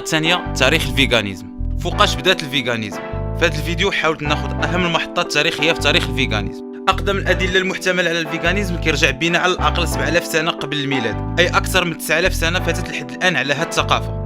الثانية تاريخ الفيغانيزم. فوقاش بدات الفيغانيزم؟ في هذا الفيديو حاولت ناخذ اهم المحطات التاريخيه في تاريخ الفيغانيزم. اقدم الادله المحتمله على الفيغانيزم كيرجع بينا على الاقل 7000 سنه قبل الميلاد، اي اكثر من 9000 سنه فاتت لحد الان على هذه الثقافه.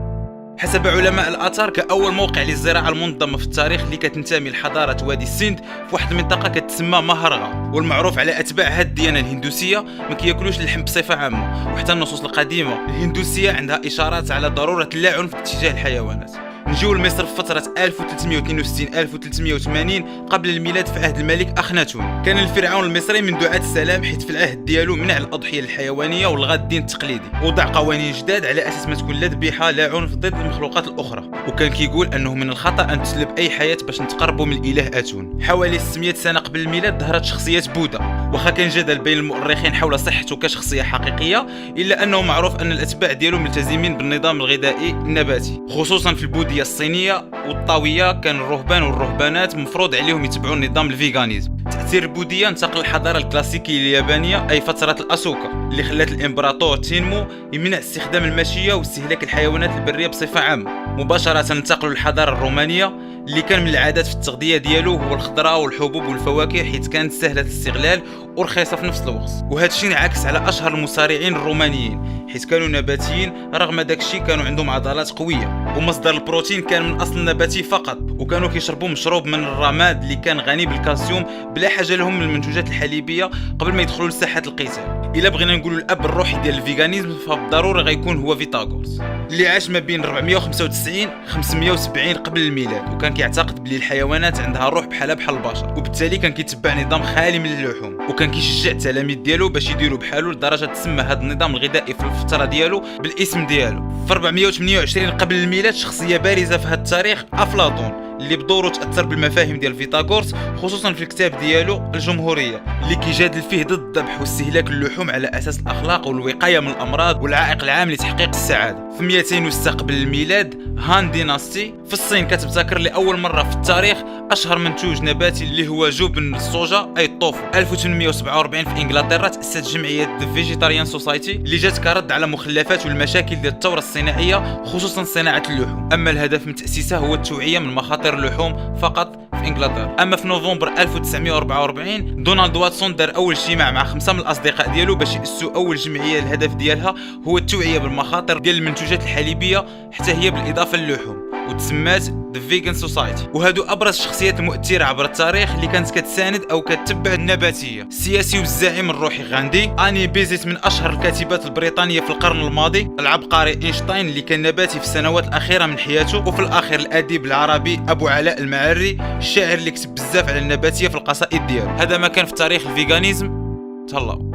حسب علماء الاثار كاول موقع للزراعه المنظمه في التاريخ اللي كتنتمي لحضاره وادي السند في واحد المنطقه كتسمى مهرغا، والمعروف على اتباع هذه الديانه الهندوسيه ما كياكلوش اللحم بصفه عامه، وحتى النصوص القديمه الهندوسيه عندها اشارات على ضروره اللاعنف في اتجاه الحيوانات. نجيو لمصر في فترة 1362-1380 قبل الميلاد في عهد الملك أخناتون. كان الفرعون المصري من دعاة السلام، حيث في العهد ديالو منع الأضحية الحيوانية والغى الدين التقليدي، وضع قوانين جداد على أساس ما تكون لا ذبيحة لا عنف ضد المخلوقات الأخرى، وكان كيقول أنه من الخطأ أن تسلب أي حياة باش نتقربوا من الإله أتون. حوالي 600 سنة قبل الميلاد ظهرت شخصية بوذا، وخا كان جدل بين المؤرخين حول صحته كشخصية حقيقية، إلا أنه معروف أن الأتباع ديالو ملتزمين بالنظام الغذائي النباتي، خصوصا في البوذية الصينية والطاوية. كان الرهبان والرهبانات مفروض عليهم يتبعوا نظام الفيغانيزم. تأثير البوذية انتقل الحضارة الكلاسيكية اليابانية، أي فترة الأسوكا، اللي خلات الإمبراطور تينمو يمنع استخدام الماشية واستهلاك الحيوانات البرية بصفة عامة. مباشرة انتقلوا للحضارة الرومانية، اللي كان من العادات في التغذية ديالو هو الخضراء والحبوب والفواكه، حيث كانت سهلة الاستغلال ورخيصة في نفس الوقت. وهذا الشيء انعكس على أشهر المصارعين الرومانيين، حيث كانوا نباتيين، رغم داك الشيء كانوا عندهم عضلات قوية، ومصدر البروتين كان من أصل نباتي فقط، وكانوا كيشربوا مشروب من الرماد اللي كان غني بالكالسيوم بلا حاجة لهم من المنتوجات الحليبية قبل ما يدخلوا لساحة القتال. إلا بغينا نقولوا الأب الروحي ديال الفيغانيزم فبالضرورة غيكون هو فيثاغورس، اللي عاش ما بين 495 570 قبل الميلاد، وكان كيعتقد بلي الحيوانات عندها روح بحال البشر، وبالتالي كان كيتبع نظام خالي من اللحوم، وكان كيشجع التلاميذ ديالو باش يديروا بحالو، لدرجه تسمى هذا النظام الغذائي في الفتره ديالو بالاسم ديالو. في 428 قبل الميلاد شخصيه بارزه في هذا التاريخ افلاطون، اللي بدوره تاثر بالمفاهيم ديال فيثاغورس، خصوصا في الكتاب ديالو الجمهوريه، اللي كيجادل فيه ضد الذبح واستهلاك اللحوم على اساس الاخلاق والوقايه من الامراض والعائق العام لتحقيق السعاده. في 206 قبل الميلاد هان ديناستي في الصين كتبتكر لاول مره في التاريخ اشهر منتوج نباتي اللي هو جبن الصوجا اي الطوفو. 1847 في انجلترا تاسست جمعيه ذا فيجيتاريان سوسايتي، اللي جات كرد على مخلفات والمشاكل ديال الثوره الصناعيه، خصوصا صناعه اللحوم. اما الهدف من تاسيسها هو التوعيه من مخاطر اللحوم فقط في انجلترا. اما في نوفمبر 1944 دونالد واتسون دار اول اجتماع مع 5 من الاصدقاء ديالو باش ياسسوا اول جمعيه. الهدف ديالها هو التوعيه بالمخاطر ديال المنتوجات الحليبيه حتى هي بالاضافه للحوم، وتسمات The Vegan Society. وهادو ابرز الشخصيات المؤثره عبر التاريخ اللي كانت كتساند او كتتبع النباتيه. السياسي والزعيم الروحي غاندي، اني بيزيت من اشهر الكاتبات البريطانيه في القرن الماضي، العبقري اينشتاين اللي كان نباتي في السنوات الاخيره من حياته، وفي الاخير الاديب العربي ابو علاء المعري، الشاعر اللي كتب بزاف على النباتيه في القصائد ديالو. هذا ما كان في تاريخ الفيغانيزم. تهلاو.